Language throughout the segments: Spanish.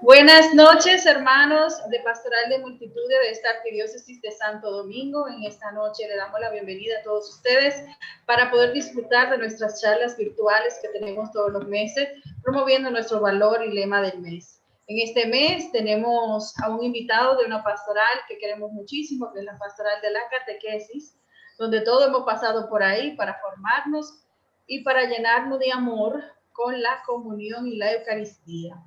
Buenas noches, hermanos de Pastoral de Multitudes de esta Arquidiócesis de Santo Domingo. En esta noche le damos la bienvenida a todos ustedes para poder disfrutar de nuestras charlas virtuales que tenemos todos los meses, promoviendo nuestro valor y lema del mes. En este mes tenemos a un invitado de una pastoral que queremos muchísimo, que es la Pastoral de la Catequesis, donde todos hemos pasado por ahí para formarnos y para llenarnos de amor con la comunión y la Eucaristía.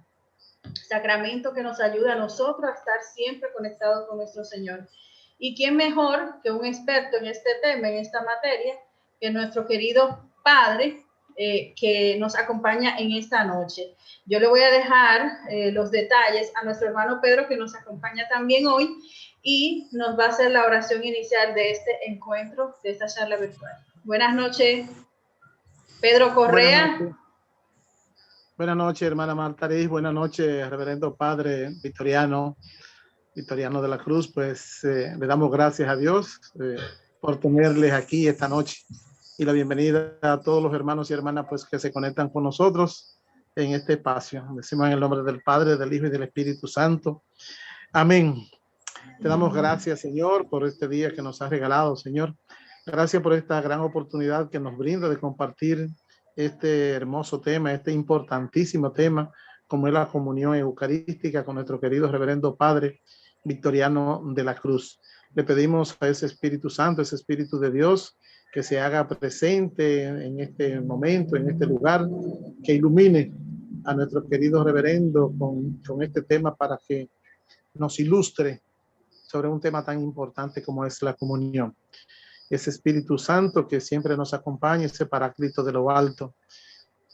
Sacramento que nos ayuda a nosotros a estar siempre conectados con nuestro Señor. ¿Y quién mejor que un experto en este tema, en esta materia, que nuestro querido Padre que nos acompaña en esta noche? Yo le voy a dejar los detalles a nuestro hermano Pedro, que nos acompaña también hoy, y nos va a hacer la oración inicial de este encuentro, de esta charla virtual. Buenas noches, Pedro Correa. Buenas noches, hermana Marta Riz. Buenas noches, reverendo Padre Victoriano de la Cruz. Pues le damos gracias a Dios por tenerles aquí esta noche y la bienvenida a todos los hermanos y hermanas pues que se conectan con nosotros en este espacio. Decimos en el nombre del Padre, del Hijo y del Espíritu Santo. Amén. Te damos gracias, Señor, por este día que nos has regalado, Señor. Gracias por esta gran oportunidad que nos brinda de compartir este hermoso tema, este importantísimo tema, como es la comunión eucarística con nuestro querido reverendo Padre Victoriano de la Cruz. Le pedimos a ese Espíritu Santo, ese Espíritu de Dios, que se haga presente en este momento, en este lugar, que ilumine a nuestro querido reverendo con este tema para que nos ilustre sobre un tema tan importante como es la comunión. Ese Espíritu Santo que siempre nos acompaña, ese Paráclito de lo alto,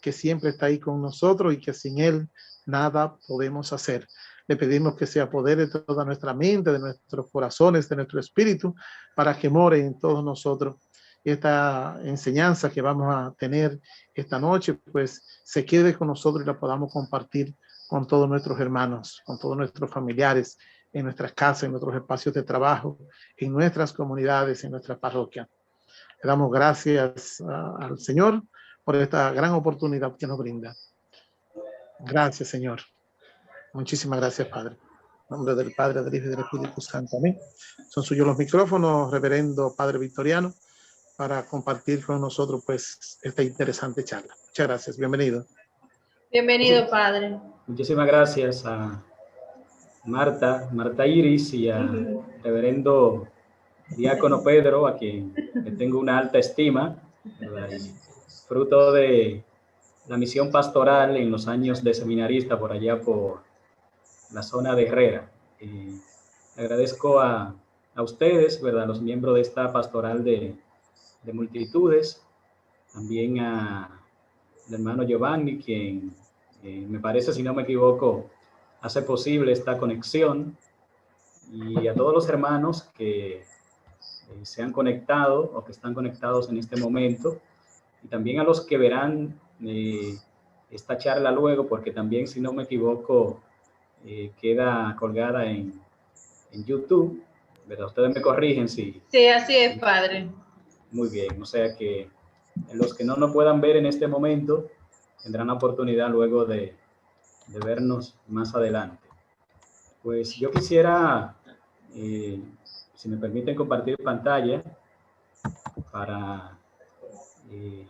que siempre está ahí con nosotros y que sin Él nada podemos hacer. Le pedimos que se apodere de toda nuestra mente, de nuestros corazones, de nuestro espíritu, para que more en todos nosotros. Esta enseñanza que vamos a tener esta noche, pues se quede con nosotros y la podamos compartir con todos nuestros hermanos, con todos nuestros familiares, en nuestras casas, en nuestros espacios de trabajo, en nuestras comunidades, en nuestra parroquia. Le damos gracias al Señor por esta gran oportunidad que nos brinda. Gracias, Señor. Muchísimas gracias, Padre. En nombre del Padre, del Hijo y del Espíritu Santo. Amén. Son suyos los micrófonos, reverendo Padre Victoriano, para compartir con nosotros pues esta interesante charla. Muchas gracias. Bienvenido. Bienvenido, Padre. Muchísimas gracias a Marta Iris y a reverendo Diácono Pedro, a quien le tengo una alta estima, ¿verdad? Y fruto de la misión pastoral en los años de seminarista por allá por la zona de Herrera. Agradezco a ustedes, ¿verdad? Los miembros de esta pastoral de multitudes, también al hermano Giovanni, quien me parece, si no me equivoco, hace posible esta conexión, y a todos los hermanos que se han conectado o que están conectados en este momento, y también a los que verán esta charla luego, porque también, si no me equivoco, queda colgada en YouTube, ¿verdad? Ustedes me corrigen si... Sí, así es, Padre. Muy bien, o sea que los que no puedan ver en este momento tendrán la oportunidad luego de vernos más adelante. Pues yo quisiera, si me permiten, compartir pantalla para que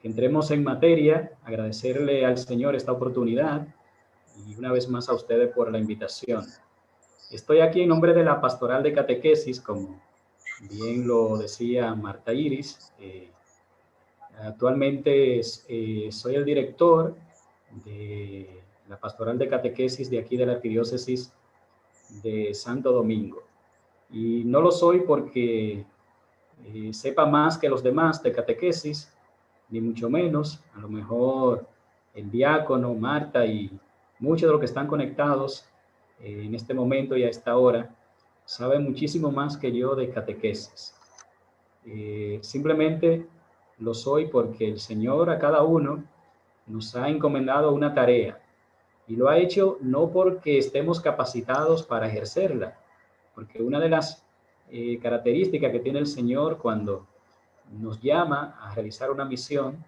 entremos en materia. Agradecerle al Señor esta oportunidad y una vez más a ustedes por la invitación. Estoy aquí en nombre de la Pastoral de Catequesis, como bien lo decía Marta Iris. Actualmente soy el director de la Pastoral de Catequesis de aquí de la Arquidiócesis de Santo Domingo. Y no lo soy porque sepa más que los demás de catequesis, ni mucho menos. A lo mejor el diácono, Marta y muchos de los que están conectados en este momento y a esta hora saben muchísimo más que yo de catequesis. Simplemente lo soy porque el Señor a cada uno nos ha encomendado una tarea, y lo ha hecho no porque estemos capacitados para ejercerla, porque una de las características que tiene el Señor cuando nos llama a realizar una misión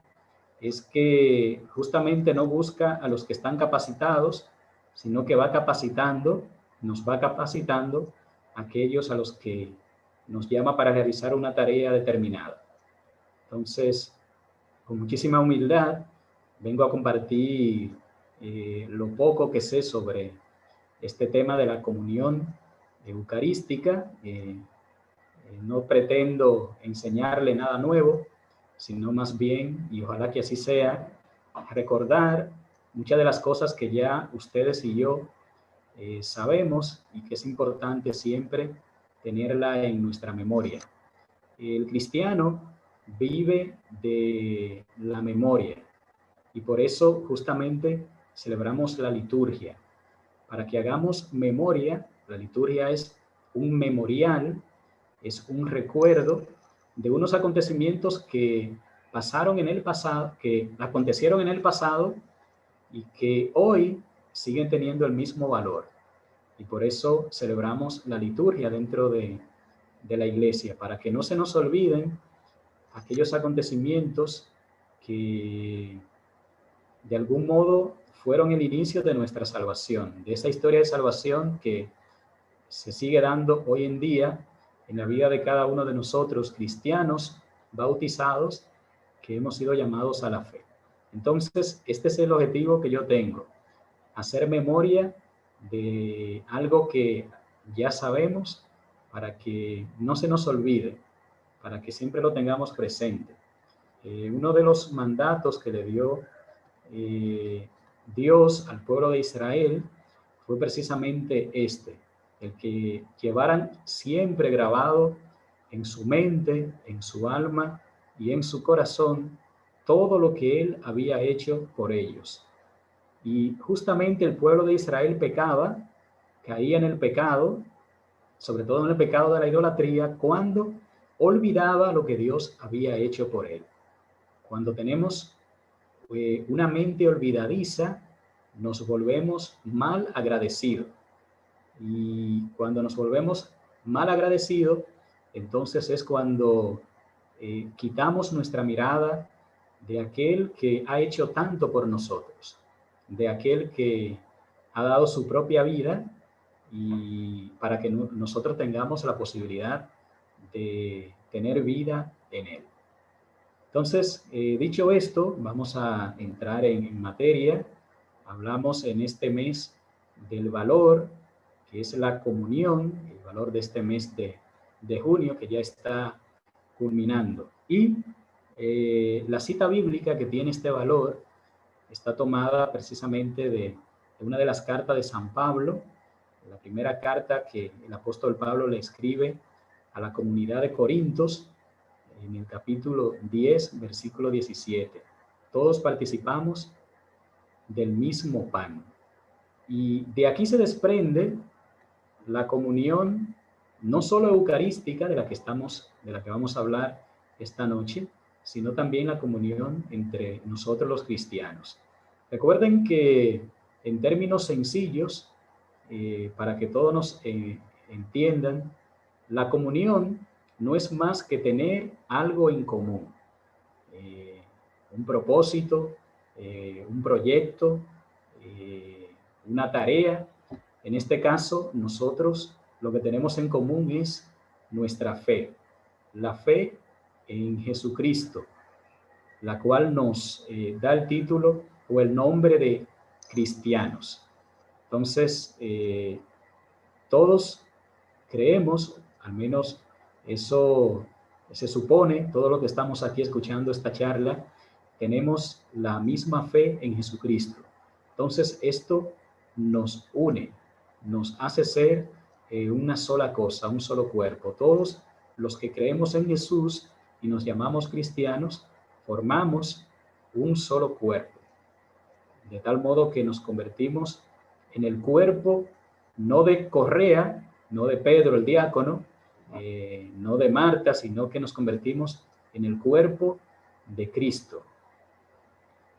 es que justamente no busca a los que están capacitados, sino que va capacitando, nos va capacitando a aquellos a los que nos llama para realizar una tarea determinada. Entonces, con muchísima humildad, vengo a compartir lo poco que sé sobre este tema de la comunión eucarística. No pretendo enseñarle nada nuevo, sino más bien, y ojalá que así sea, recordar muchas de las cosas que ya ustedes y yo sabemos y que es importante siempre tenerla en nuestra memoria. El cristiano vive de la memoria y por eso justamente celebramos la liturgia. Para que hagamos memoria, la liturgia es un memorial, es un recuerdo de unos acontecimientos que pasaron en el pasado, que acontecieron en el pasado y que hoy siguen teniendo el mismo valor. Y por eso celebramos la liturgia dentro de la iglesia, para que no se nos olviden aquellos acontecimientos que de algún modo fueron el inicio de nuestra salvación, de esa historia de salvación que se sigue dando hoy en día en la vida de cada uno de nosotros, cristianos bautizados, que hemos sido llamados a la fe. Entonces, este es el objetivo que yo tengo, hacer memoria de algo que ya sabemos para que no se nos olvide, para que siempre lo tengamos presente. Uno de los mandatos que le dio Dios al pueblo de Israel fue precisamente este, el que llevaran siempre grabado en su mente, en su alma y en su corazón todo lo que Él había hecho por ellos. Y justamente el pueblo de Israel pecaba, caía en el pecado, sobre todo en el pecado de la idolatría, cuando olvidaba lo que Dios había hecho por él. Cuando tenemos una mente olvidadiza, nos volvemos mal agradecidos. Y cuando nos volvemos mal agradecidos, entonces es cuando quitamos nuestra mirada de aquel que ha hecho tanto por nosotros, de aquel que ha dado su propia vida y para que nosotros tengamos la posibilidad de tener vida en él. Entonces, dicho esto, vamos a entrar en materia. Hablamos en este mes del valor, que es la comunión, el valor de este mes de junio, que ya está culminando. Y la cita bíblica que tiene este valor está tomada precisamente de una de las cartas de San Pablo, la primera carta que el apóstol Pablo le escribe a la comunidad de Corintios, en el capítulo 10, versículo 17. Todos participamos del mismo pan. Y de aquí se desprende la comunión no solo eucarística de la que vamos a hablar esta noche, sino también la comunión entre nosotros los cristianos. Recuerden que en términos sencillos, para que todos nos entiendan, la comunión no es más que tener algo en común, un propósito, un proyecto, una tarea. En este caso, nosotros lo que tenemos en común es nuestra fe, la fe en Jesucristo, la cual nos da el título o el nombre de cristianos. Entonces, todos creemos, al menos eso se supone, todo lo que estamos aquí escuchando esta charla, tenemos la misma fe en Jesucristo. Entonces, esto nos une, nos hace ser una sola cosa, un solo cuerpo. Todos los que creemos en Jesús y nos llamamos cristianos, formamos un solo cuerpo. De tal modo que nos convertimos en el cuerpo, no de Correa, no de Pedro el diácono, no de Marta, sino que nos convertimos en el cuerpo de Cristo.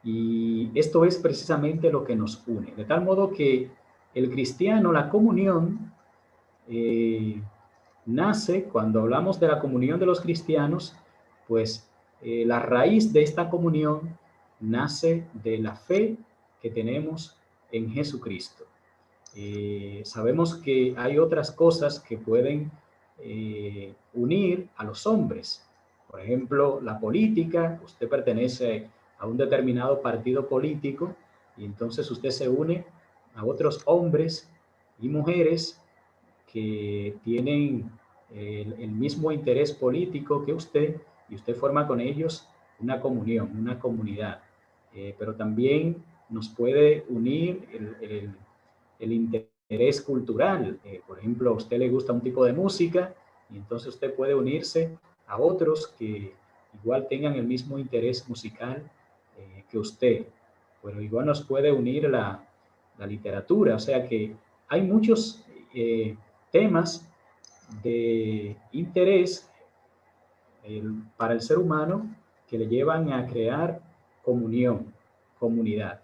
Y esto es precisamente lo que nos une. De tal modo que el cristiano, la comunión, nace, cuando hablamos de la comunión de los cristianos, pues la raíz de esta comunión nace de la fe que tenemos en Jesucristo. Sabemos que hay otras cosas que pueden unir a los hombres. Por ejemplo, la política. Usted pertenece a un determinado partido político y entonces usted se une a otros hombres y mujeres que tienen el mismo interés político que usted, y usted forma con ellos una comunión, una comunidad. Pero también nos puede unir el interés cultural. Por ejemplo, a usted le gusta un tipo de música y entonces usted puede unirse a otros que igual tengan el mismo interés musical que usted. Pero igual nos puede unir la literatura. O sea que hay muchos temas de interés para el ser humano que le llevan a crear comunión, comunidad.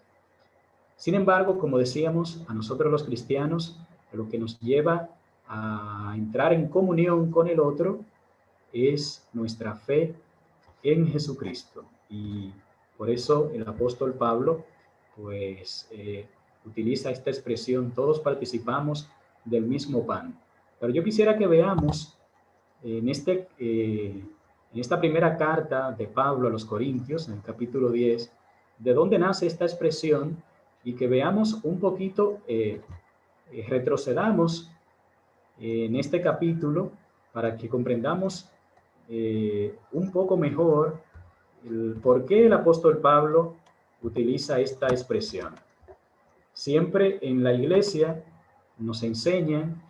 Sin embargo, como decíamos, a nosotros los cristianos, lo que nos lleva a entrar en comunión con el otro es nuestra fe en Jesucristo. Y por eso el apóstol Pablo, pues, utiliza esta expresión: todos participamos del mismo pan. Pero yo quisiera que veamos en esta primera carta de Pablo a los Corintios, en el capítulo 10, de dónde nace esta expresión, y que veamos un poquito, retrocedamos en este capítulo para que comprendamos un poco mejor por qué el apóstol Pablo utiliza esta expresión. Siempre en la iglesia nos enseñan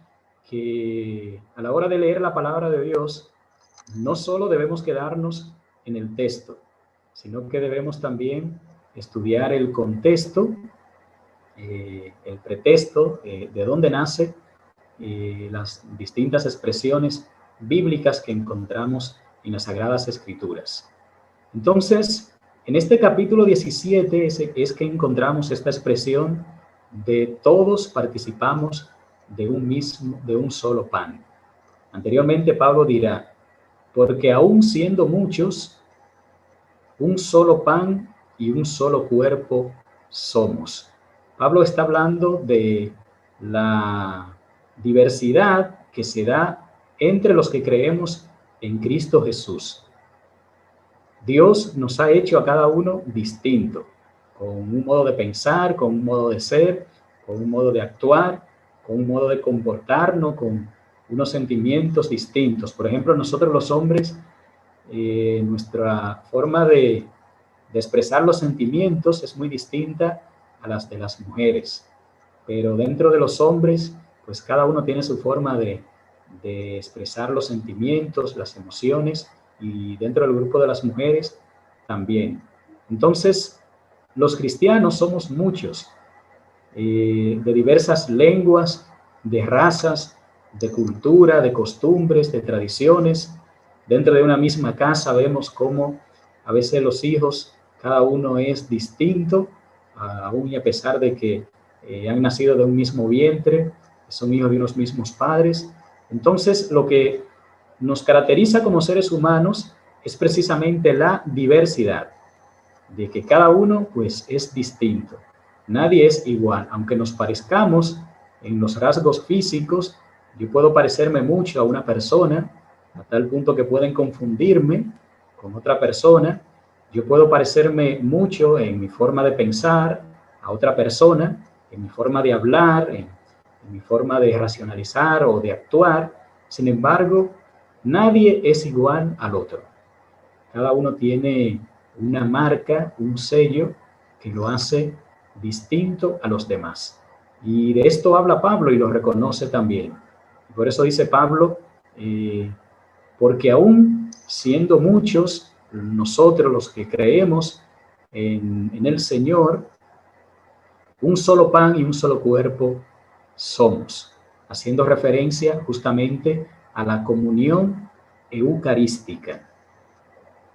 que a la hora de leer la palabra de Dios, no solo debemos quedarnos en el texto, sino que debemos también estudiar el contexto, el pretexto, de dónde nace las distintas expresiones bíblicas que encontramos en las Sagradas Escrituras. Entonces, en este capítulo 17 es que encontramos esta expresión de todos participamos de un solo pan. Anteriormente Pablo dirá: porque aún siendo muchos, un solo pan y un solo cuerpo somos. Pablo está hablando de la diversidad que se da entre los que creemos en Cristo Jesús. Dios nos ha hecho a cada uno distinto, con un modo de pensar, con un modo de ser, con un modo de actuar, con un modo de comportarnos, con unos sentimientos distintos. Por ejemplo, nosotros los hombres, nuestra forma de expresar los sentimientos es muy distinta a las de las mujeres. Pero dentro de los hombres, pues cada uno tiene su forma de expresar los sentimientos, las emociones, y dentro del grupo de las mujeres también. Entonces, los cristianos somos muchos, de diversas lenguas, de razas, de cultura, de costumbres, de tradiciones. Dentro de una misma casa vemos cómo a veces los hijos, cada uno es distinto, aún y a pesar de que han nacido de un mismo vientre, son hijos de unos mismos padres. Entonces, lo que nos caracteriza como seres humanos es precisamente la diversidad, de que cada uno pues es distinto. Nadie es igual, aunque nos parezcamos en los rasgos físicos. Yo puedo parecerme mucho a una persona, a tal punto que pueden confundirme con otra persona. Yo puedo parecerme mucho en mi forma de pensar a otra persona, en mi forma de hablar, en mi forma de racionalizar o de actuar. Sin embargo, nadie es igual al otro. Cada uno tiene una marca, un sello que lo hace distinto a los demás. Y de esto habla Pablo y lo reconoce también. Por eso dice Pablo, porque aún siendo muchos, nosotros los que creemos en el Señor, un solo pan y un solo cuerpo somos, haciendo referencia justamente a la comunión eucarística.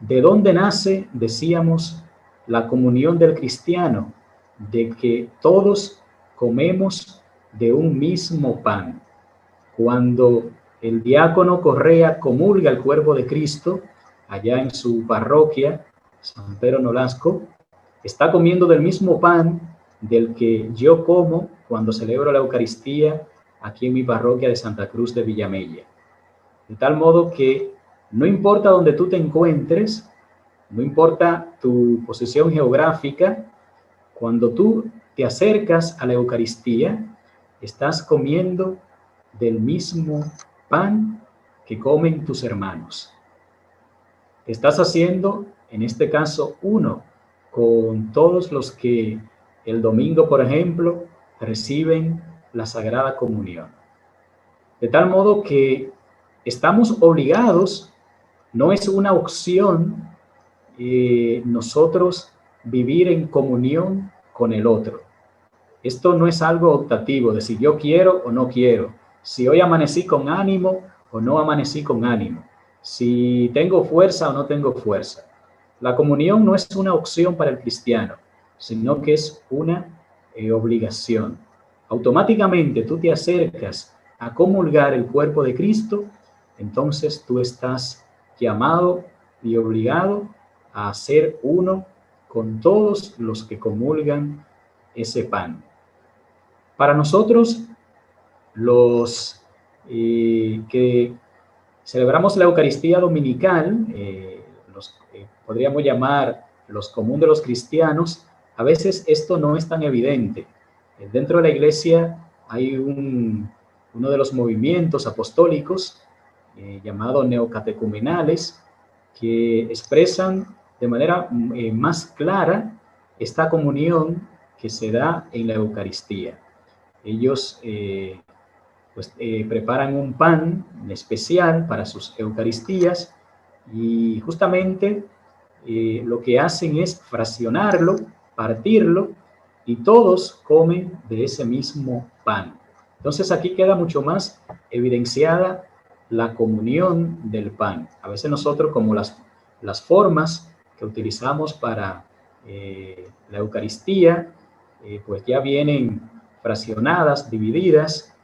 ¿De dónde nace, decíamos, la comunión del cristiano? De que todos comemos de un mismo pan. Cuando el diácono Correa comulga el cuerpo de Cristo, allá en su parroquia, San Pedro Nolasco, está comiendo del mismo pan del que yo como cuando celebro la Eucaristía aquí en mi parroquia de Santa Cruz de Villamella. De tal modo que no importa donde tú te encuentres, no importa tu posición geográfica, cuando tú te acercas a la Eucaristía, estás comiendo del mismo pan que comen tus hermanos. Te estás haciendo, en este caso, uno con todos los que el domingo, por ejemplo, reciben la Sagrada Comunión. De tal modo que estamos obligados, no es una opción, nosotros vivir en comunión con el otro. Esto no es algo optativo, de si yo quiero o no quiero, si hoy amanecí con ánimo o no amanecí con ánimo, si tengo fuerza o no tengo fuerza. La comunión no es una opción para el cristiano, sino que es una obligación. Automáticamente tú te acercas a comulgar el cuerpo de Cristo, entonces tú estás llamado y obligado a ser uno con todos los que comulgan ese pan. Para nosotros, los que celebramos la Eucaristía Dominical, podríamos llamar los común de los cristianos, a veces esto no es tan evidente. Dentro de la Iglesia hay uno de los movimientos apostólicos llamado neocatecumenales, que expresan de manera más clara esta comunión que se da en la Eucaristía. Ellos preparan un pan especial para sus Eucaristías y justamente lo que hacen es fraccionarlo, partirlo, y todos comen de ese mismo pan. Entonces aquí queda mucho más evidenciada la comunión del pan. A veces nosotros, como las formas que utilizamos para la Eucaristía, pues ya vienen fraccionadas, divididas,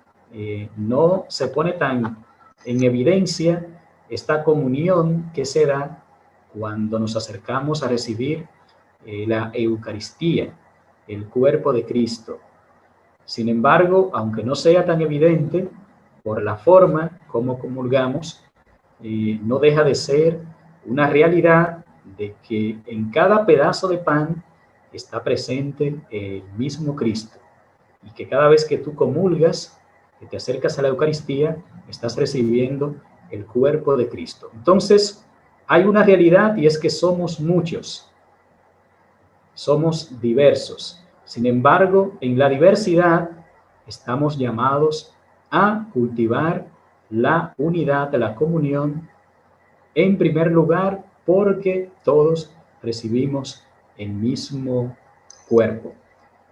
no se pone tan en evidencia esta comunión que se da cuando nos acercamos a recibir la Eucaristía, el cuerpo de Cristo. Sin embargo, aunque no sea tan evidente, por la forma como comulgamos, no deja de ser una realidad de que en cada pedazo de pan está presente el mismo Cristo, y que cada vez que tú comulgas, que te acercas a la Eucaristía, estás recibiendo el cuerpo de Cristo. Entonces, hay una realidad, y es que somos muchos, somos diversos. Sin embargo, en la diversidad estamos llamados a cultivar la unidad de la comunión, en primer lugar, porque todos recibimos el mismo cuerpo.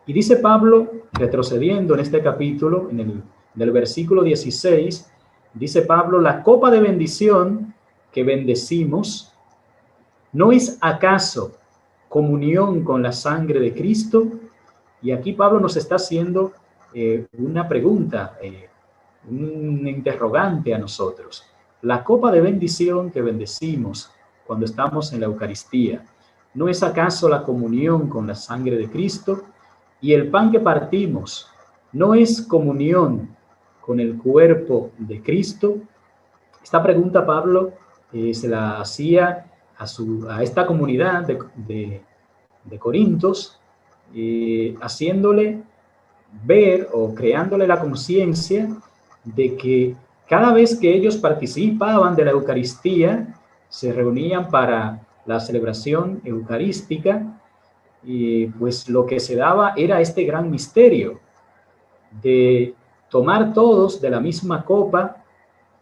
Y dice Pablo, retrocediendo en este capítulo, en el versículo 16, dice Pablo: la copa de bendición que bendecimos, ¿no es acaso comunión con la sangre de Cristo? Y aquí Pablo nos está haciendo una pregunta, un interrogante a nosotros. La copa de bendición que bendecimos cuando estamos en la Eucaristía, ¿no es acaso la comunión con la sangre de Cristo? Y el pan que partimos, ¿no es comunión con el cuerpo de Cristo? Esta pregunta Pablo se la hacía a esta comunidad de Corintios, haciéndole ver o creándole la conciencia de que cada vez que ellos participaban de la Eucaristía, se reunían para la celebración eucarística, y pues lo que se daba era este gran misterio de tomar todos de la misma copa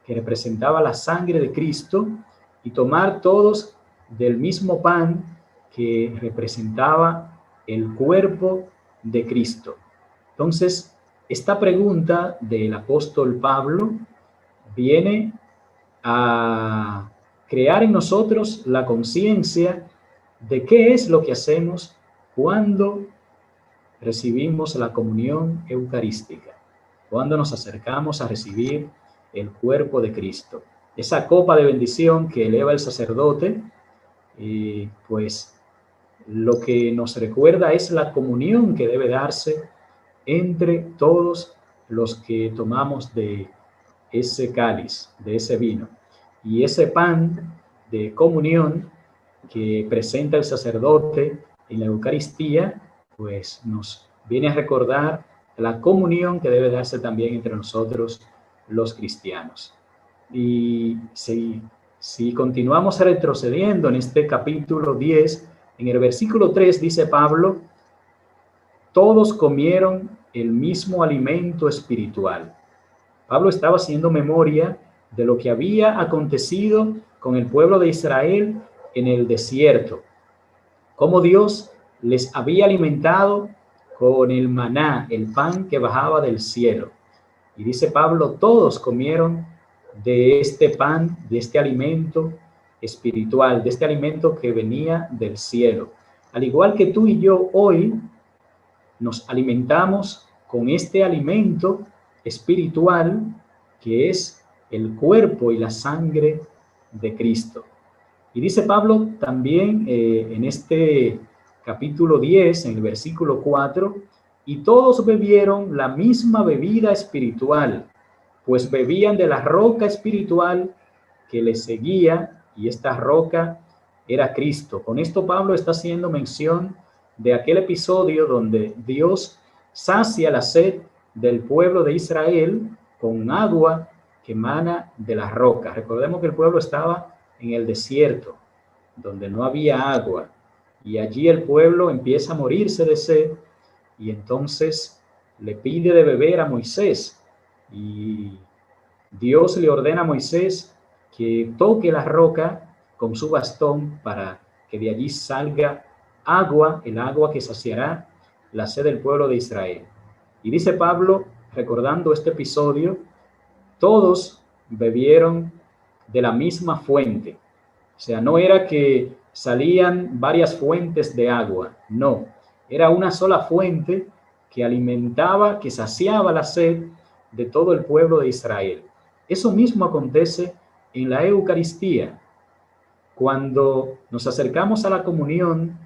que representaba la sangre de Cristo, y tomar todos del mismo pan que representaba el cuerpo de Cristo. Entonces, esta pregunta del apóstol Pablo viene a crear en nosotros la conciencia de qué es lo que hacemos cuando recibimos la comunión eucarística, cuando nos acercamos a recibir el cuerpo de Cristo. Esa copa de bendición que eleva el sacerdote, pues lo que nos recuerda es la comunión que debe darse entre todos los que tomamos de ese cáliz, de ese vino. Y ese pan de comunión que presenta el sacerdote en la Eucaristía, pues nos viene a recordar la comunión que debe darse también entre nosotros los cristianos. Y si continuamos retrocediendo en este capítulo 10, en el versículo 3 dice Pablo: todos comieron el mismo alimento espiritual. Pablo estaba haciendo memoria de lo que había acontecido con el pueblo de Israel en el desierto, cómo Dios les había alimentado con el maná, el pan que bajaba del cielo. Y dice Pablo, todos comieron de este pan, de este alimento espiritual, de este alimento que venía del cielo. Al igual que tú y yo hoy nos alimentamos con este alimento espiritual que es el cuerpo y la sangre de Cristo. Y dice Pablo también en este capítulo 10, en el versículo 4, y todos bebieron la misma bebida espiritual, pues bebían de la roca espiritual que les seguía, y esta roca era Cristo. Con esto Pablo está haciendo mención de aquel episodio donde Dios sacia la sed del pueblo de Israel con agua que emana de la roca. Recordemos que el pueblo estaba en el desierto, donde no había agua, y allí el pueblo empieza a morirse de sed, y entonces le pide de beber a Moisés, y Dios le ordena a Moisés que toque la roca con su bastón para que de allí salga agua, el agua que saciará la sed del pueblo de Israel. Y dice Pablo, recordando este episodio, todos bebieron de la misma fuente. O sea, no era que salían varias fuentes de agua, no, era una sola fuente que alimentaba, que saciaba la sed de todo el pueblo de Israel. Eso mismo acontece en la Eucaristía. Cuando nos acercamos a la comunión,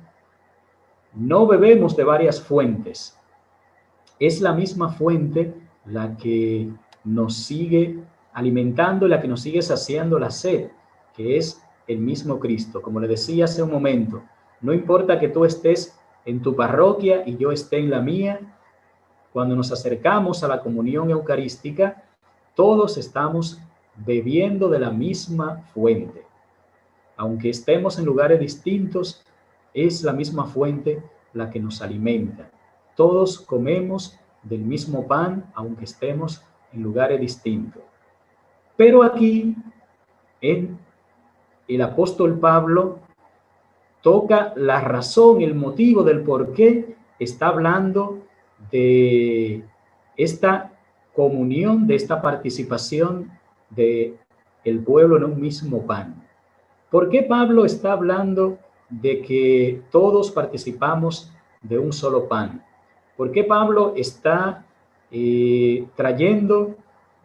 no bebemos de varias fuentes. Es la misma fuente la que nos sigue alimentando y la que nos sigue saciando la sed, que es el mismo Cristo. Como le decía hace un momento, no importa que tú estés en tu parroquia y yo esté en la mía, cuando nos acercamos a la comunión eucarística, todos estamos bebiendo de la misma fuente. Aunque estemos en lugares distintos, es la misma fuente la que nos alimenta. Todos comemos del mismo pan, aunque estemos en lugares distintos. Pero aquí, el apóstol Pablo toca la razón, el motivo del por qué está hablando de esta comunión, de esta participación del pueblo en un mismo pan. ¿Por qué Pablo está hablando de que todos participamos de un solo pan? ¿Por qué Pablo está trayendo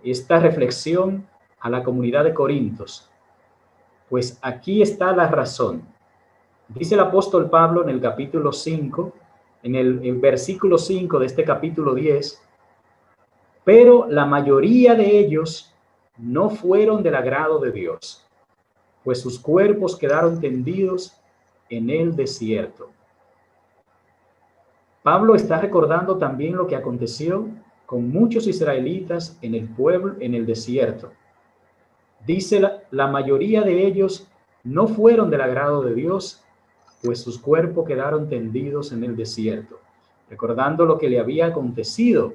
esta reflexión a la comunidad de Corintios? Pues aquí está la razón. Dice el apóstol Pablo en el capítulo 5, en el versículo 5 de este capítulo 10, pero la mayoría de ellos no fueron del agrado de Dios, pues sus cuerpos quedaron tendidos en el desierto. Pablo está recordando también lo que aconteció con muchos israelitas en el pueblo, en el desierto. Dice, la mayoría de ellos no fueron del agrado de Dios, pues sus cuerpos quedaron tendidos en el desierto. Recordando lo que le había acontecido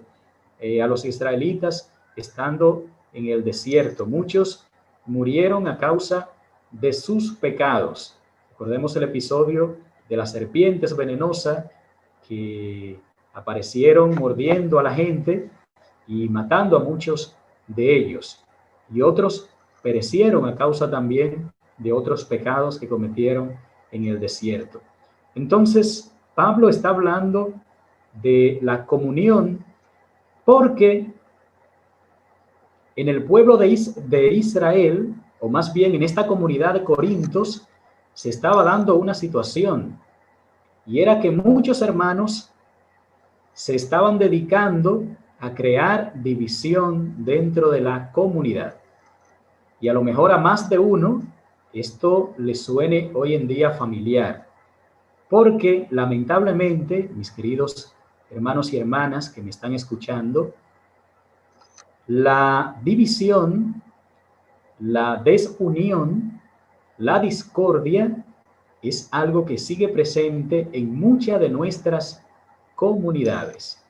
a los israelitas estando en el desierto. Muchos murieron a causa de sus pecados. Recordemos el episodio de las serpientes venenosas que aparecieron mordiendo a la gente y matando a muchos de ellos. Y otros perecieron a causa también de otros pecados que cometieron en el desierto. Entonces, Pablo está hablando de la comunión porque en el pueblo de Israel, o más bien en esta comunidad de Corintios, se estaba dando una situación. y era que muchos hermanos se estaban dedicando a crear división dentro de la comunidad. Y a lo mejor a más de uno esto le suene hoy en día familiar, porque lamentablemente, mis queridos hermanos y hermanas que me están escuchando, la división, la desunión, la discordia es algo que sigue presente en muchas de nuestras comunidades.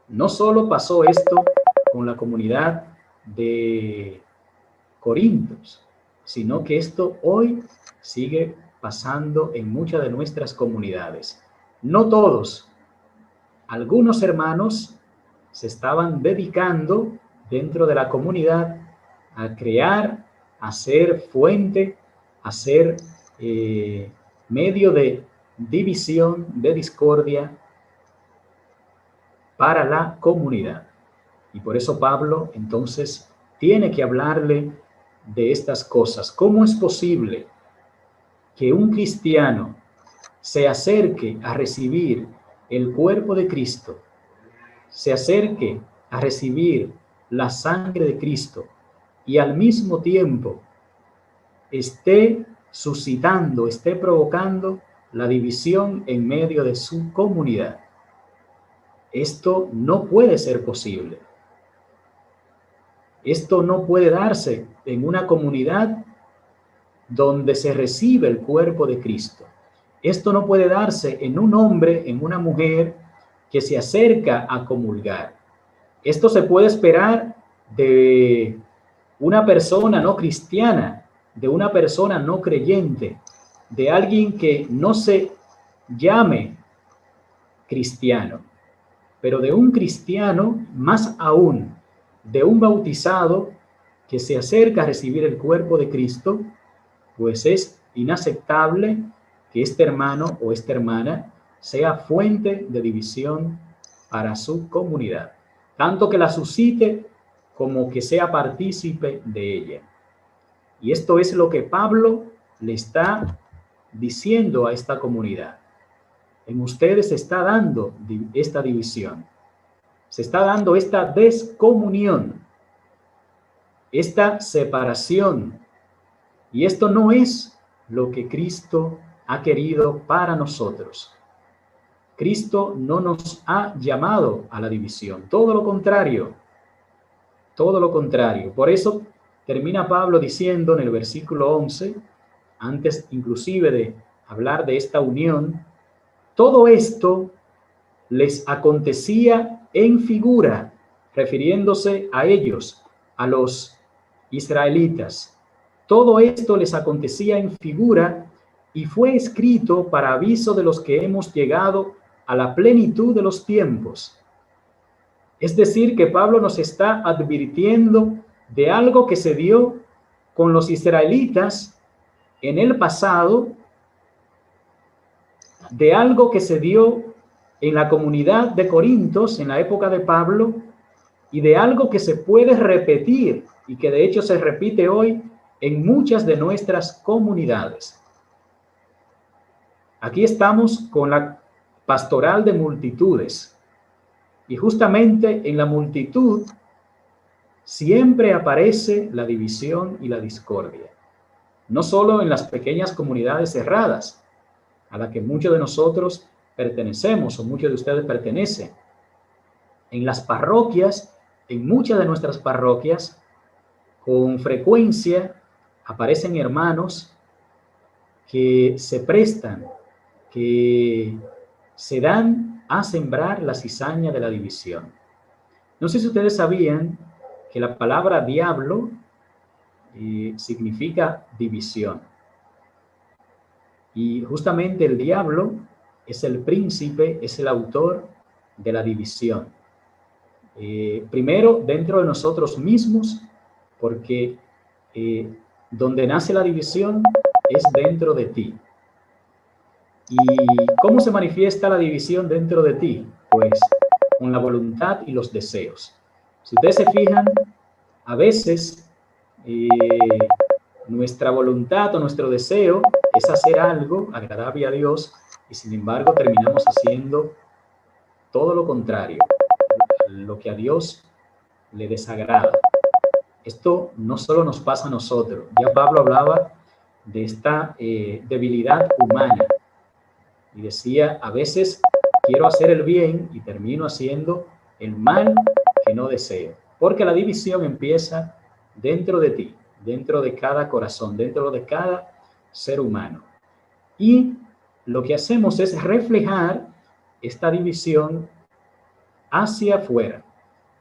No solo pasó esto con la comunidad de Corintios, sino que esto hoy sigue pasando en muchas de nuestras comunidades. No todos, algunos hermanos se estaban dedicando dentro de la comunidad a crear, a ser fuente, a ser medio de división, de discordia para la comunidad. Y por eso Pablo entonces tiene que hablarle de estas cosas. ¿Cómo es posible que un cristiano se acerque a recibir el cuerpo de Cristo, se acerque a recibir la sangre de Cristo y al mismo tiempo esté suscitando, esté provocando la división en medio de su comunidad? Esto no puede ser posible. Esto no puede darse en una comunidad donde se recibe el cuerpo de Cristo. Esto no puede darse en un hombre, en una mujer que se acerca a comulgar. Esto se puede esperar de una persona no cristiana, de una persona no creyente, de alguien que no se llame cristiano, pero de un cristiano, más aún, de un bautizado que se acerca a recibir el cuerpo de Cristo, pues es inaceptable que este hermano o esta hermana sea fuente de división para su comunidad, tanto que la suscite como que sea partícipe de ella. Y esto es lo que Pablo le está diciendo a esta comunidad. En ustedes se está dando esta división, se está dando esta descomunión, esta separación. Y esto no es lo que Cristo ha querido para nosotros. Cristo no nos ha llamado a la división, todo lo contrario, todo lo contrario. Por eso termina Pablo diciendo en el versículo 11, antes inclusive de hablar de esta unión, todo esto les acontecía en figura, refiriéndose a ellos, a los israelitas. Todo esto les acontecía en figura y fue escrito para aviso de los que hemos llegado a la plenitud de los tiempos. Es decir, que Pablo nos está advirtiendo de algo que se dio con los israelitas en el pasado, de algo que se dio en la comunidad de Corintios en la época de Pablo y de algo que se puede repetir y que de hecho se repite hoy en muchas de nuestras comunidades. Aquí estamos con la pastoral de multitudes y justamente en la multitud siempre aparece la división y la discordia. No solo en las pequeñas comunidades cerradas a las que muchos de nosotros pertenecemos o muchos de ustedes pertenecen. En las parroquias, en muchas de nuestras parroquias, con frecuencia aparecen hermanos que se prestan, que se dan a sembrar la cizaña de la división. No sé si ustedes sabían que la palabra diablo significa división. Y justamente el diablo es el príncipe, es el autor de la división. Primero, dentro de nosotros mismos, porque donde nace la división es dentro de ti. ¿Y cómo se manifiesta la división dentro de ti? Pues con la voluntad y los deseos. Si ustedes se fijan, a veces nuestra voluntad o nuestro deseo es hacer algo agradable a Dios y sin embargo terminamos haciendo todo lo contrario, lo que a Dios le desagrada. Esto no solo nos pasa a nosotros. Ya Pablo hablaba de esta debilidad humana y decía, a veces quiero hacer el bien y termino haciendo el mal que no deseo. Porque la división empieza dentro de ti, dentro de cada corazón, dentro de cada ser humano. Y lo que hacemos es reflejar esta división hacia afuera.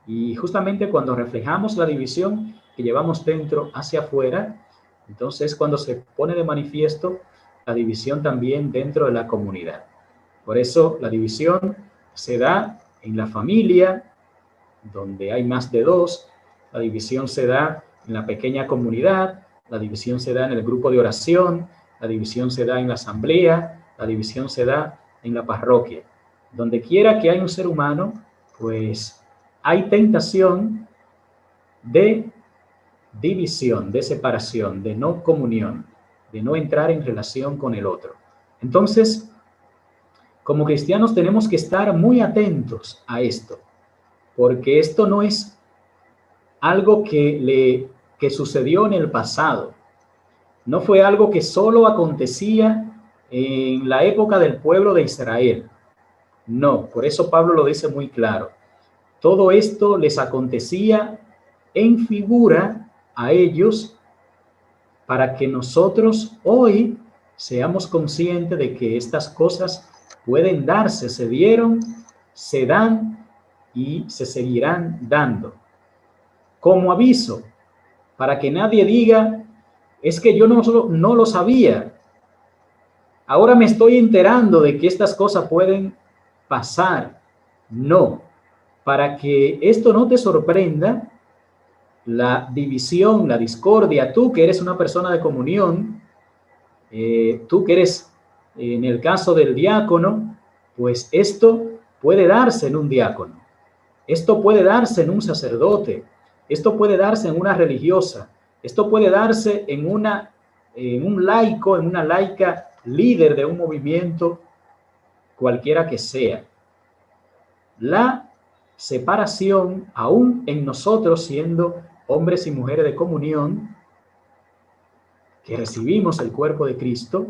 Y justamente cuando reflejamos la división que llevamos dentro hacia afuera, entonces cuando se pone de manifiesto la división también dentro de la comunidad. Por eso la división se da en la familia, donde hay más de dos. La división se da en la pequeña comunidad. La división se da en el grupo de oración. La división se da en la asamblea. La división se da en la parroquia. Donde quiera que hay un ser humano, pues hay tentación de división, de separación, de no comunión, de no entrar en relación con el otro. Entonces, como cristianos tenemos que estar muy atentos a esto, porque esto no es algo que sucedió en el pasado. No fue algo que solo acontecía en la época del pueblo de Israel. No, por eso Pablo lo dice muy claro. Todo esto les acontecía en figura a ellos para que nosotros hoy seamos conscientes de que estas cosas pueden darse, se dieron, se dan y se seguirán dando. Como aviso, para que nadie diga, es que yo no lo sabía. Ahora me estoy enterando de que estas cosas pueden pasar. No, para que esto no te sorprenda, la división, la discordia, tú que eres una persona de comunión, tú que eres, en el caso del diácono, pues esto puede darse en un diácono, esto puede darse en un sacerdote, esto puede darse en una religiosa, esto puede darse en un laico, en una laica líder de un movimiento, cualquiera que sea. La separación, aún en nosotros siendo hombres y mujeres de comunión, que recibimos el cuerpo de Cristo,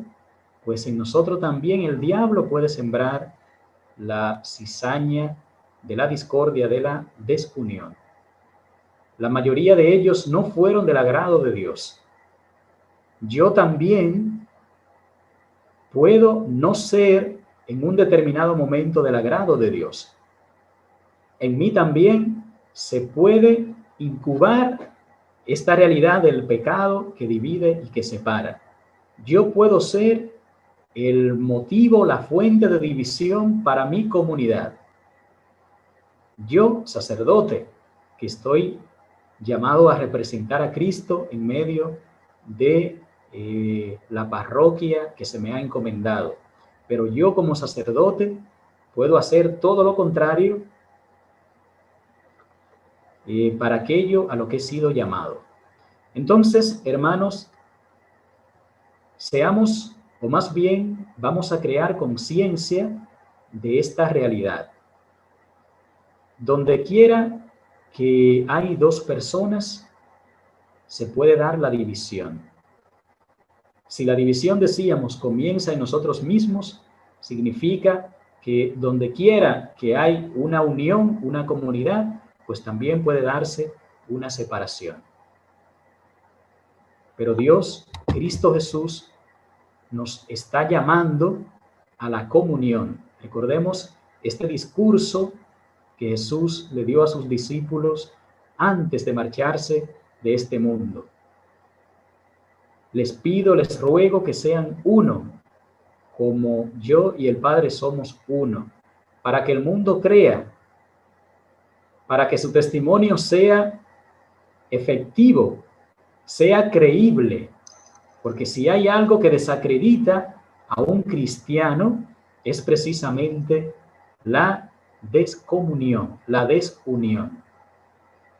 pues en nosotros también el diablo puede sembrar la cizaña de la discordia, de la desunión. La mayoría de ellos no fueron del agrado de Dios. Yo también puedo no ser en un determinado momento del agrado de Dios. En mí también se puede incubar esta realidad del pecado que divide y que separa. Yo puedo ser el motivo, la fuente de división para mi comunidad. Yo, sacerdote, que estoy llamado a representar a Cristo en medio de la parroquia que se me ha encomendado. Pero yo como sacerdote puedo hacer todo lo contrario para aquello a lo que he sido llamado. Entonces, hermanos, seamos, o más bien vamos a crear conciencia de esta realidad. Donde quiera que hay dos personas, se puede dar la división. Si la división, decíamos, comienza en nosotros mismos, significa que donde quiera que hay una unión, una comunidad, pues también puede darse una separación. Pero Dios, Cristo Jesús, nos está llamando a la comunión. Recordemos este discurso que Jesús le dio a sus discípulos antes de marcharse de este mundo. Les pido, les ruego que sean uno, como yo y el Padre somos uno, para que el mundo crea, para que su testimonio sea efectivo, sea creíble, porque si hay algo que desacredita a un cristiano, es precisamente la descomunión, la desunión.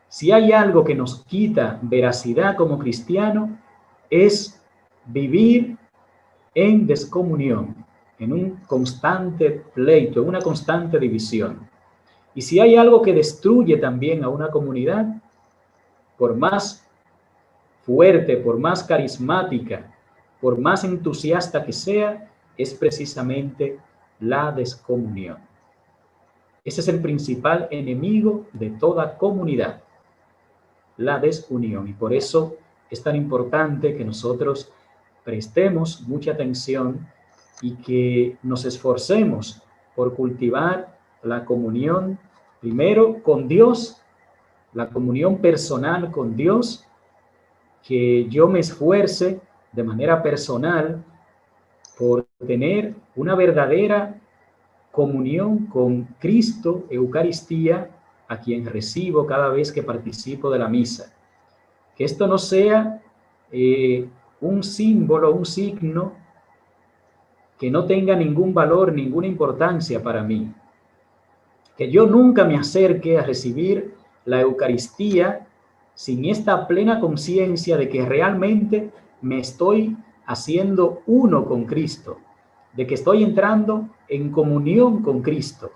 Si hay algo que nos quita veracidad como cristiano, es vivir en descomunión, en un constante pleito, en una constante división. Y si hay algo que destruye también a una comunidad, por más fuerte, por más carismática, por más entusiasta que sea, es precisamente la descomunión. Ese es el principal enemigo de toda comunidad, la desunión. Y por eso es tan importante que nosotros prestemos mucha atención y que nos esforcemos por cultivar la comunión, primero con Dios, la comunión personal con Dios, que yo me esfuerce de manera personal por tener una verdadera comunión con Cristo, Eucaristía, a quien recibo cada vez que participo de la misa. Que esto no sea un símbolo, un signo que no tenga ningún valor, ninguna importancia para mí. Que yo nunca me acerque a recibir la Eucaristía sin esta plena conciencia de que realmente me estoy haciendo uno con Cristo, de que estoy entrando en comunión con Cristo,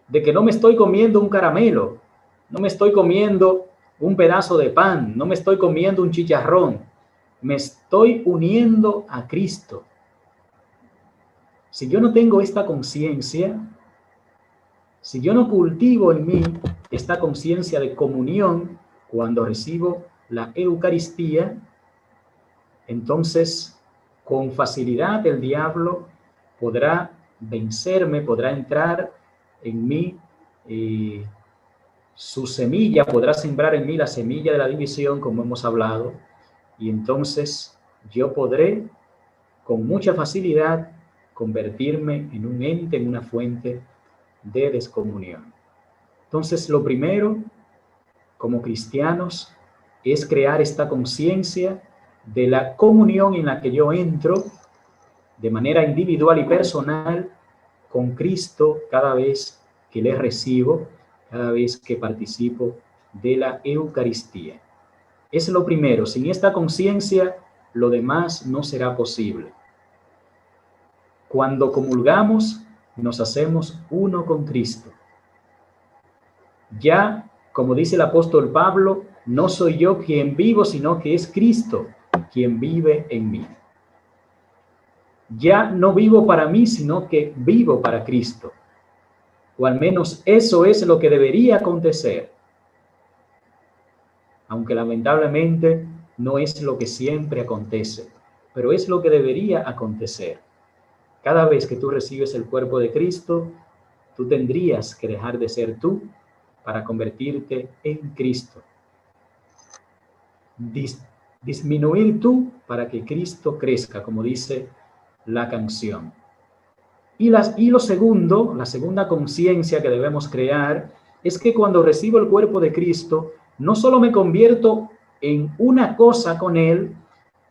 de que no me estoy comiendo un caramelo, no me estoy comiendo un pedazo de pan, no me estoy comiendo un chicharrón, me estoy uniendo a Cristo. Si yo no tengo esta conciencia, si yo no cultivo en mí esta conciencia de comunión cuando recibo la Eucaristía, entonces con facilidad el diablo podrá vencerme, podrá entrar en mí, su semilla, podrá sembrar en mí la semilla de la división, como hemos hablado, y entonces yo podré con mucha facilidad convertirme en un ente, en una fuente de descomunión. Entonces, lo primero, como cristianos, es crear esta conciencia de la comunión en la que yo entro de manera individual y personal con Cristo cada vez que le recibo, cada vez que participo de la Eucaristía. Es lo primero. Sin esta conciencia, lo demás no será posible. Cuando comulgamos, nos hacemos uno con Cristo. Ya, como dice el apóstol Pablo, no soy yo quien vivo, sino que es Cristo quien vive en mí. Ya no vivo para mí, sino que vivo para Cristo. O al menos eso es lo que debería acontecer. Aunque lamentablemente no es lo que siempre acontece, pero es lo que debería acontecer. Cada vez que tú recibes el cuerpo de Cristo, tú tendrías que dejar de ser tú para convertirte en Cristo. Disminuir tú para que Cristo crezca, como dice la canción. Y lo segundo, la segunda conciencia que debemos crear, es que cuando recibo el cuerpo de Cristo, no solo me convierto en una cosa con Él,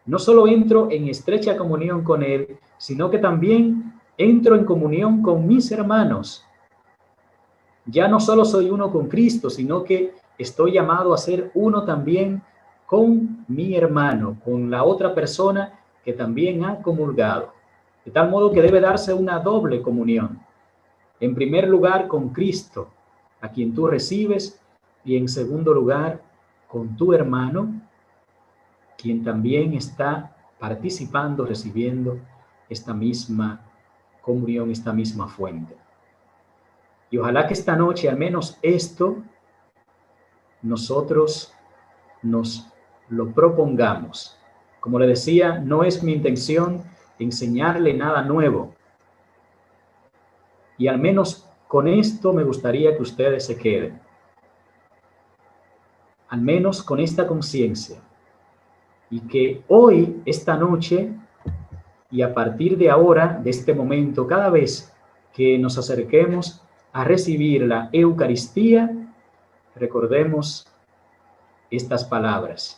no solo entro en estrecha comunión con Él, sino que también entro en comunión con mis hermanos. Ya no solo soy uno con Cristo, sino que estoy llamado a ser uno también con mi hermano, con la otra persona que también ha comulgado. De tal modo que debe darse una doble comunión. En primer lugar, con Cristo, a quien tú recibes, y en segundo lugar, con tu hermano, quien también está participando, recibiendo esta misma comunión, esta misma fuente. Y ojalá que esta noche, al menos esto, nosotros nos lo propongamos. Como le decía, no es mi intención enseñarle nada nuevo. Y al menos con esto me gustaría que ustedes se queden. Al menos con esta conciencia. Y que hoy, esta noche, y a partir de ahora, de este momento, cada vez que nos acerquemos a recibir la Eucaristía, recordemos estas palabras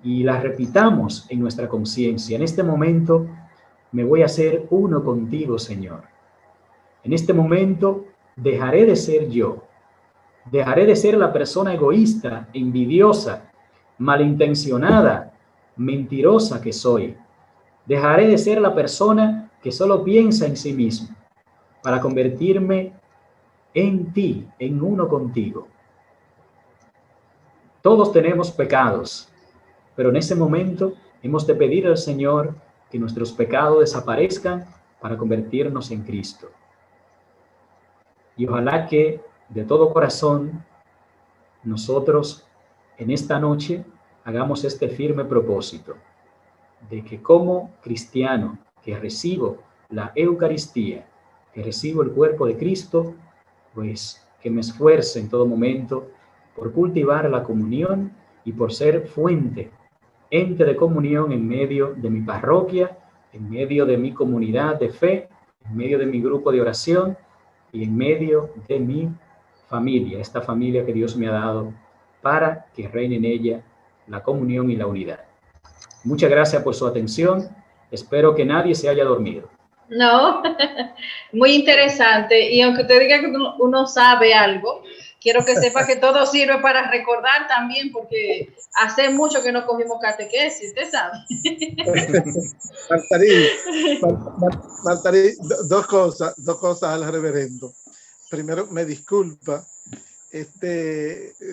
y las repitamos en nuestra conciencia. En este momento me voy a hacer uno contigo, Señor. En este momento dejaré de ser yo. Dejaré de ser la persona egoísta, envidiosa, malintencionada, mentirosa que soy. Dejaré de ser la persona que solo piensa en sí mismo, para convertirme en ti, en uno contigo. Todos tenemos pecados, pero en ese momento hemos de pedir al Señor que nuestros pecados desaparezcan para convertirnos en Cristo. Y ojalá que de todo corazón nosotros en esta noche hagamos este firme propósito de que como cristiano que recibo la Eucaristía, que recibo el cuerpo de Cristo, pues que me esfuerce en todo momento por cultivar la comunión y por ser fuente, ente de comunión en medio de mi parroquia, en medio de mi comunidad de fe, en medio de mi grupo de oración y en medio de mi familia, esta familia que Dios me ha dado para que reine en ella la comunión y la unidad. Muchas gracias por su atención. Espero que nadie se haya dormido. No, muy interesante. Y aunque usted diga que uno sabe algo, quiero que sepa que todo sirve para recordar también, porque hace mucho que no cogimos catequesis, usted sabe. Martarí, dos cosas al reverendo. Primero, me disculpa,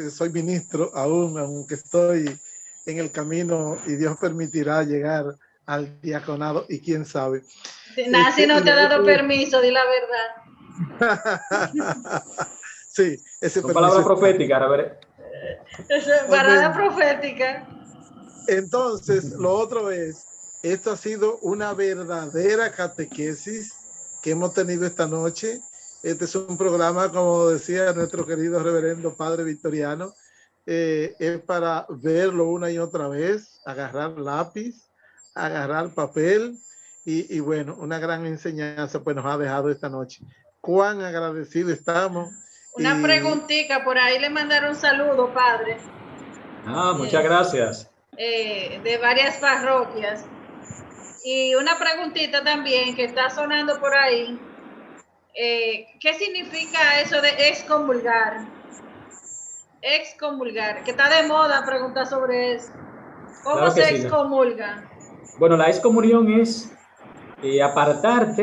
soy ministro aún, aunque estoy en el camino y Dios permitirá llegar al diaconado y quién sabe. Nancy no te ha dado permiso, di la verdad. Sí, ese son palabras proféticas, a ver. Palabra profética. Entonces, lo otro es, esto ha sido una verdadera catequesis que hemos tenido esta noche. Este es un programa, como decía nuestro querido reverendo padre Victoriano, es para verlo una y otra vez, agarrar lápiz, agarrar papel y bueno, una gran enseñanza pues nos ha dejado esta noche. Cuán agradecidos estamos. Una preguntita, por ahí le mandaron saludo, padre. Muchas gracias. De varias parroquias. Y una preguntita también que está sonando por ahí. ¿Qué significa eso de excomulgar? Excomulgar, que está de moda preguntar sobre eso. ¿Cómo claro se excomulga? Bueno, la excomunión es apartar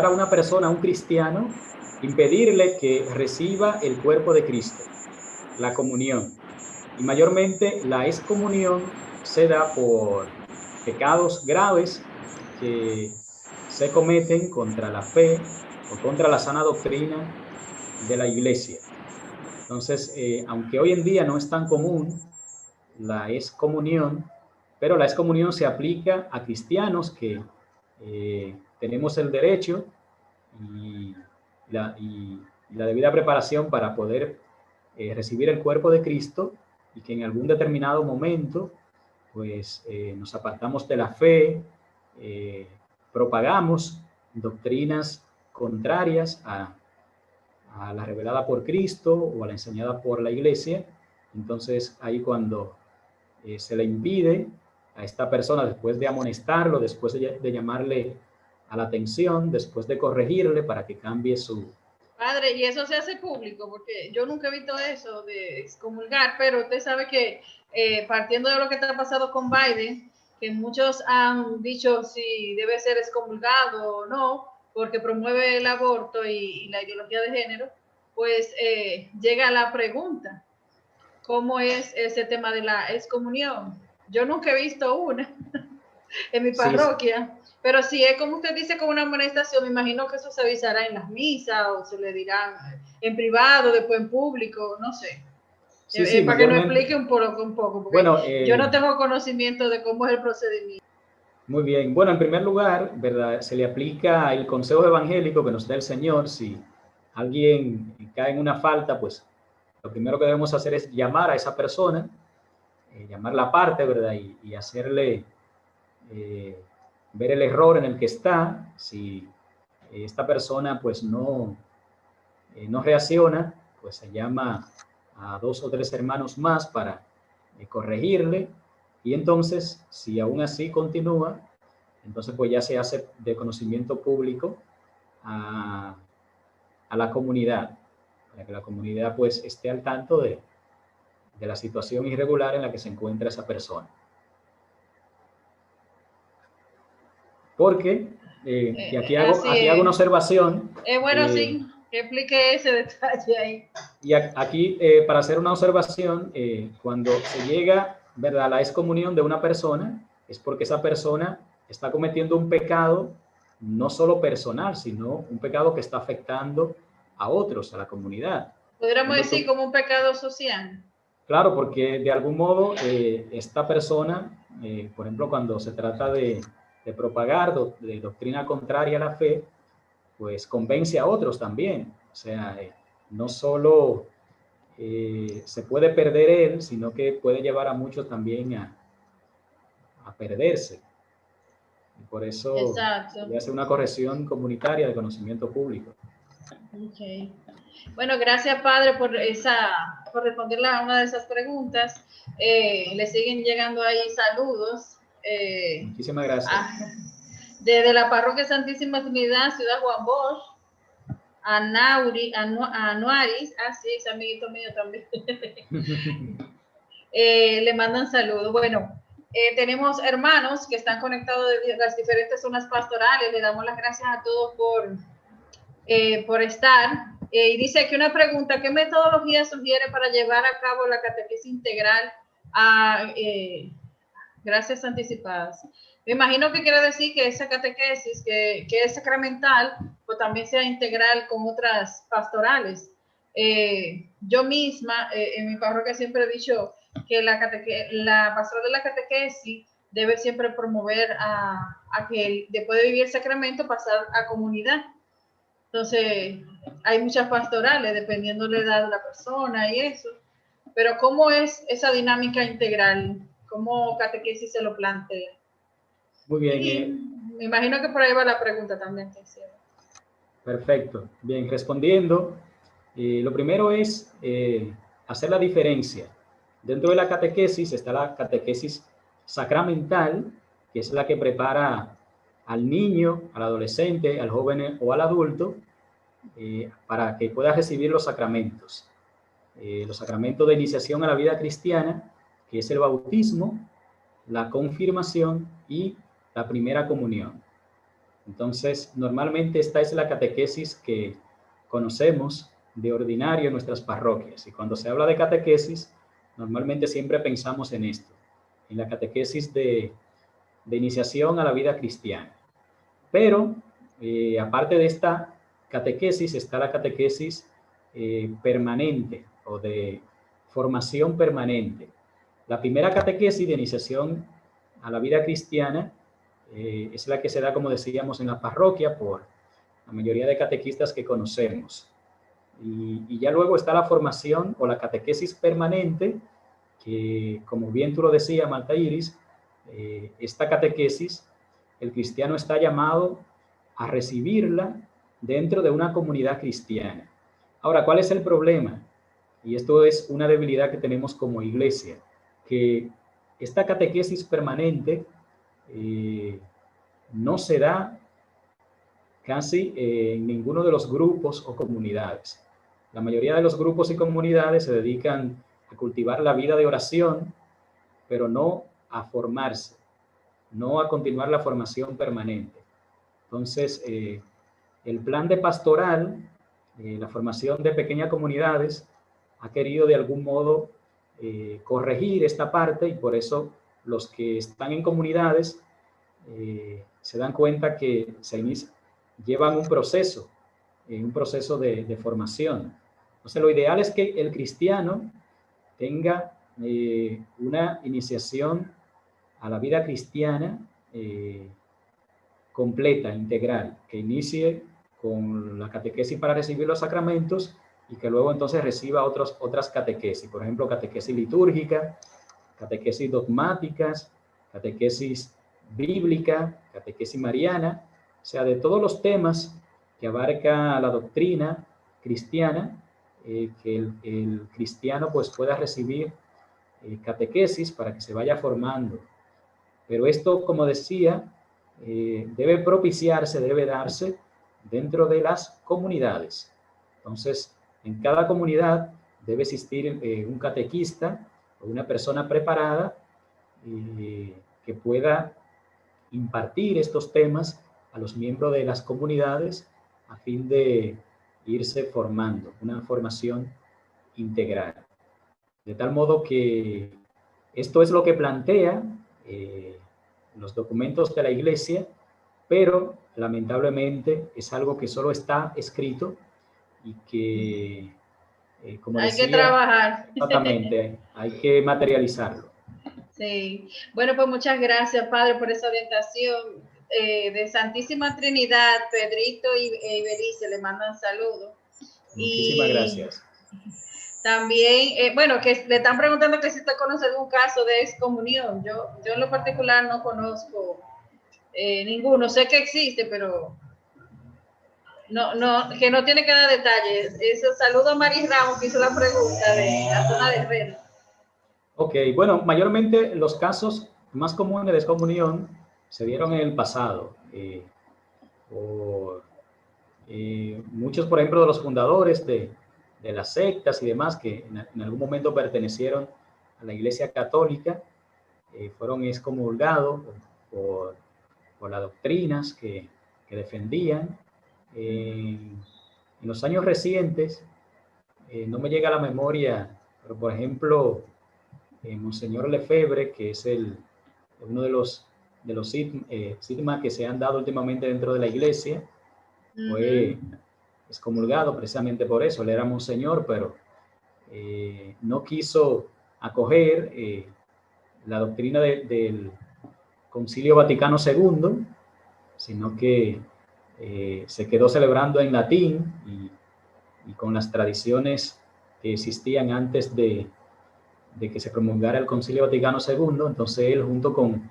a una persona, a un cristiano, impedirle que reciba el cuerpo de Cristo, la comunión. Y mayormente la excomunión se da por pecados graves que se cometen contra la fe o contra la sana doctrina de la Iglesia. Entonces, aunque hoy en día no es tan común la excomunión, pero la excomunión se aplica a cristianos que tenemos el derecho y la debida preparación para poder recibir el cuerpo de Cristo y que en algún determinado momento pues nos apartamos de la fe, propagamos doctrinas contrarias a la revelada por Cristo o a la enseñada por la Iglesia. Entonces ahí cuando se le impide a esta persona, después de amonestarlo, después de llamarle a la atención, después de corregirle para que cambie su... Padre, y eso se hace público, porque yo nunca he visto eso de excomulgar, pero usted sabe que partiendo de lo que está pasando con Biden, que muchos han dicho si debe ser excomulgado o no, porque promueve el aborto y la ideología de género, pues llega la pregunta, ¿cómo es ese tema de la excomunión? Yo nunca he visto una en mi parroquia. Sí. Pero si es como usted dice, con una amonestación, me imagino que eso se avisará en las misas o se le dirán en privado, después en público, no sé. Sí, para que nos explique un poco, porque bueno, yo no tengo conocimiento de cómo es el procedimiento. Muy bien. Bueno, en primer lugar, ¿verdad? Se le aplica el consejo evangélico que nos da el Señor. Si alguien cae en una falta, pues lo primero que debemos hacer es llamar a esa persona, llamarla aparte, ¿verdad? Y hacerle... ver el error en el que está. Si esta persona pues no reacciona, pues se llama a 2 o 3 hermanos más para corregirle, y entonces si aún así continúa, entonces pues ya se hace de conocimiento público a la comunidad, para que la comunidad pues esté al tanto de la situación irregular en la que se encuentra esa persona. Porque y aquí hago una observación. Bueno, sí, que explique ese detalle ahí. Y aquí, para hacer una observación, cuando se llega, ¿verdad?, a la excomunión de una persona, es porque esa persona está cometiendo un pecado no solo personal, sino un pecado que está afectando a otros, a la comunidad. Podríamos decir como un pecado social. Claro, porque de algún modo esta persona, por ejemplo, cuando se trata de propagar de doctrina contraria a la fe, pues convence a otros también. O sea, no solo se puede perder él, sino que puede llevar a muchos también a perderse. Y por eso se hace una corrección comunitaria de conocimiento público. Okay. Bueno, gracias, Padre, por responder a una de esas preguntas. Le siguen llegando ahí saludos. Muchísimas gracias. Desde la Parroquia Santísima Trinidad, Ciudad Juan Bosch, a Nuaris, sí, es amiguito mío también. Le mandan saludos. Bueno, tenemos hermanos que están conectados de las diferentes zonas pastorales. Le damos las gracias a todos por estar. Y dice aquí una pregunta: ¿qué metodología sugiere para llevar a cabo la catequesis integral? Gracias anticipadas. Me imagino que quiere decir que esa catequesis, que es sacramental, pues también sea integral con otras pastorales. Yo misma, en mi parroquia, siempre he dicho que la pastoral de la catequesis debe siempre promover a que después de vivir el sacramento pasar a comunidad. Entonces, hay muchas pastorales, dependiendo de la edad de la persona y eso. Pero ¿cómo es esa dinámica integral? ¿Cómo catequesis se lo plantea? Muy bien. Me imagino que por ahí va la pregunta también. Perfecto. Bien, respondiendo, lo primero es hacer la diferencia. Dentro de la catequesis está la catequesis sacramental, que es la que prepara al niño, al adolescente, al joven o al adulto, para que pueda recibir los sacramentos. Los sacramentos de iniciación a la vida cristiana, que es el bautismo, la confirmación y la primera comunión. Entonces, normalmente esta es la catequesis que conocemos de ordinario en nuestras parroquias. Y cuando se habla de catequesis, normalmente siempre pensamos en esto, en la catequesis de iniciación a la vida cristiana. Pero, aparte de esta catequesis, está la catequesis permanente o de formación permanente. La primera catequesis de iniciación a la vida cristiana es la que se da, como decíamos, en la parroquia por la mayoría de catequistas que conocemos. Y ya luego está la formación o la catequesis permanente, que, como bien tú lo decías, Marta Iris, esta catequesis, el cristiano está llamado a recibirla dentro de una comunidad cristiana. Ahora, ¿cuál es el problema? Y esto es una debilidad que tenemos como iglesia, que esta catequesis permanente no se da casi en ninguno de los grupos o comunidades. La mayoría de los grupos y comunidades se dedican a cultivar la vida de oración, pero no a formarse, no a continuar la formación permanente. Entonces, el plan de pastoral, la formación de pequeñas comunidades, ha querido de algún modo corregir esta parte, y por eso los que están en comunidades se dan cuenta que llevan un proceso de formación. Entonces, lo ideal es que el cristiano tenga una iniciación a la vida cristiana completa, integral, que inicie con la catequesis para recibir los sacramentos y que luego entonces reciba otras catequesis, por ejemplo, catequesis litúrgica, catequesis dogmáticas, catequesis bíblica, catequesis mariana, o sea, de todos los temas que abarca la doctrina cristiana, que el cristiano pues pueda recibir catequesis para que se vaya formando. Pero esto, como decía, debe propiciarse, debe darse dentro de las comunidades. Entonces, en cada comunidad debe existir un catequista o una persona preparada que pueda impartir estos temas a los miembros de las comunidades a fin de irse formando, una formación integral. De tal modo que esto es lo que plantea los documentos de la Iglesia, pero lamentablemente es algo que solo está escrito y que, como hay decía, que trabajar. exactamente, hay que materializarlo. Sí, bueno, pues muchas gracias, Padre, por esa orientación. De Santísima Trinidad, Pedrito y Ibelice le mandan saludos. Muchísimas gracias. También, bueno, que le están preguntando que si usted conoce algún caso de excomunión. Yo en lo particular no conozco ninguno. Sé que existe, pero que no tiene que dar detalles. Eso, saludo a Maris Ramos, que hizo la pregunta de la zona de Herrera. Ok, bueno, mayormente los casos más comunes de excomunión se dieron en el pasado. Muchos, por ejemplo, de los fundadores de las sectas y demás que en algún momento pertenecieron a la Iglesia Católica, fueron excomulgados por las doctrinas que defendían. En los años recientes, no me llega a la memoria, pero por ejemplo, Monseñor Lefebvre, que es uno de los sismas que se han dado últimamente dentro de la Iglesia, fue excomulgado precisamente por eso. Él era monseñor, pero no quiso acoger la doctrina del Concilio Vaticano II, sino que se quedó celebrando en latín y con las tradiciones que existían antes de que se promulgara el Concilio Vaticano II. Entonces él, junto con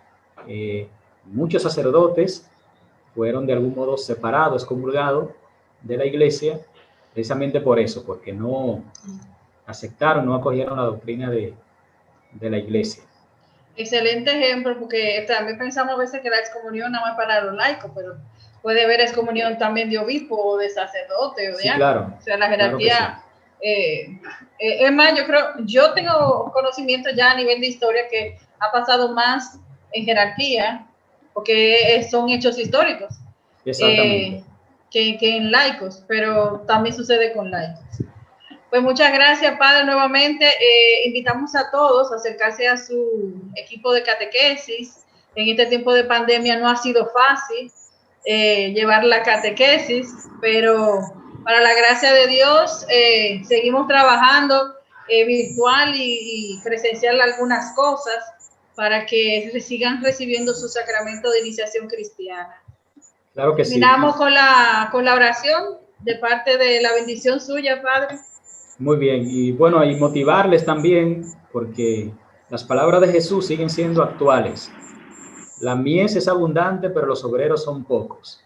muchos sacerdotes, fueron de algún modo separados, excomulgados de la Iglesia, precisamente por eso, porque no aceptaron, no acogieron la doctrina de la Iglesia. Excelente ejemplo, porque también pensamos a veces que la excomunión nada más para los laicos, pero puede haber excomunión también de obispo o de sacerdote o de sí, claro, o sea, la jerarquía. Claro, es más, yo tengo conocimiento ya a nivel de historia que ha pasado más en jerarquía, porque son hechos históricos, que en laicos, pero también sucede con laicos. Pues muchas gracias, Padre, nuevamente. Invitamos a todos a acercarse a su equipo de catequesis. En este tiempo de pandemia no ha sido fácil llevar la catequesis, pero para la gracia de Dios seguimos trabajando virtual y presencial algunas cosas para que sigan recibiendo su sacramento de iniciación cristiana. Claro que sí. Terminamos con la oración de parte de la bendición suya, Padre. Muy bien, y bueno, y motivarles también, porque las palabras de Jesús siguen siendo actuales. La mies es abundante, pero los obreros son pocos.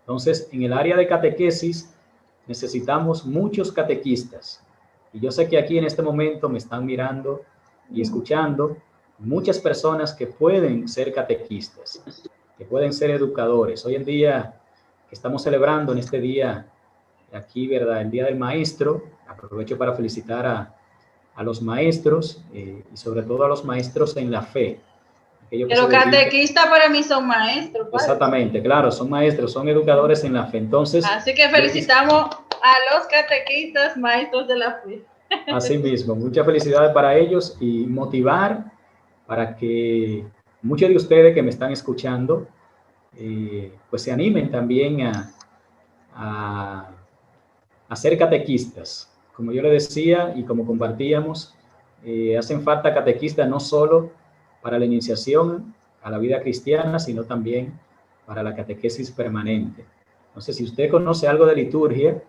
Entonces, en el área de catequesis necesitamos muchos catequistas. Y yo sé que aquí en este momento me están mirando y escuchando muchas personas que pueden ser catequistas, que pueden ser educadores. Hoy en día, que estamos celebrando en este día, aquí, ¿verdad?, el Día del Maestro, aprovecho para felicitar a los maestros y sobre todo a los maestros en la fe. Pero catequistas para mí son maestros. ¿Padre? Exactamente, claro, son maestros, son educadores en la fe. Entonces, así que felicitamos a los catequistas, maestros de la fe. Así mismo, muchas felicidades para ellos y motivar para que muchos de ustedes que me están escuchando, pues se animen también a ser catequistas. Como yo le decía y como compartíamos, hacen falta catequistas no solo para la iniciación a la vida cristiana, sino también para la catequesis permanente. Entonces, si usted conoce algo de liturgia,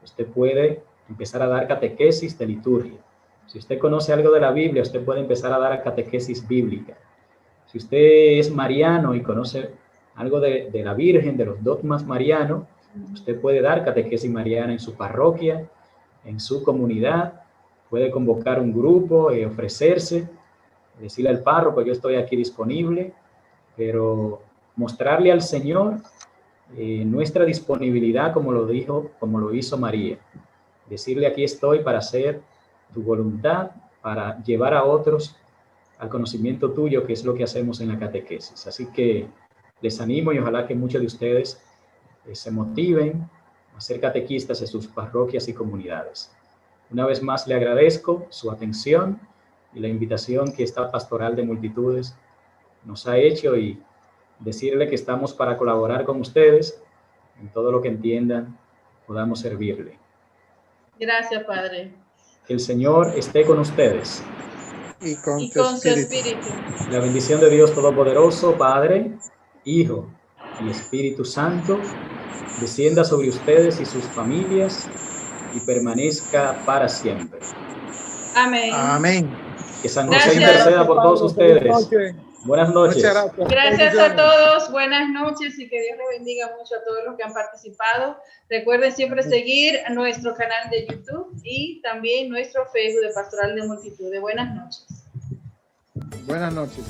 usted puede empezar a dar catequesis de liturgia. Si usted conoce algo de la Biblia, usted puede empezar a dar catequesis bíblica. Si usted es mariano y conoce algo de la Virgen, de los dogmas marianos, usted puede dar catequesis mariana en su parroquia, en su comunidad, puede convocar un grupo, ofrecerse, decirle al párroco, yo estoy aquí disponible, pero mostrarle al Señor nuestra disponibilidad como lo hizo María. Decirle, aquí estoy para hacer tu voluntad, para llevar a otros al conocimiento tuyo, que es lo que hacemos en la catequesis. Así que les animo y ojalá que muchos de ustedes se motiven a ser catequistas en sus parroquias y comunidades. Una vez más le agradezco su atención y la invitación que esta pastoral de multitudes nos ha hecho y decirle que estamos para colaborar con ustedes en todo lo que entiendan, podamos servirle. Gracias, Padre. Que el Señor esté con ustedes. Y con Su espíritu. La bendición de Dios Todopoderoso, Padre, Hijo y Espíritu Santo, descienda sobre ustedes y sus familias y permanezca para siempre. Amén. Amén. Que San José interceda por todos ustedes. Buenas noches. Gracias a todos, buenas noches y que Dios les bendiga mucho a todos los que han participado. Recuerden siempre seguir nuestro canal de YouTube y también nuestro Facebook de Pastoral de Multitudes. Buenas noches. Buenas noches.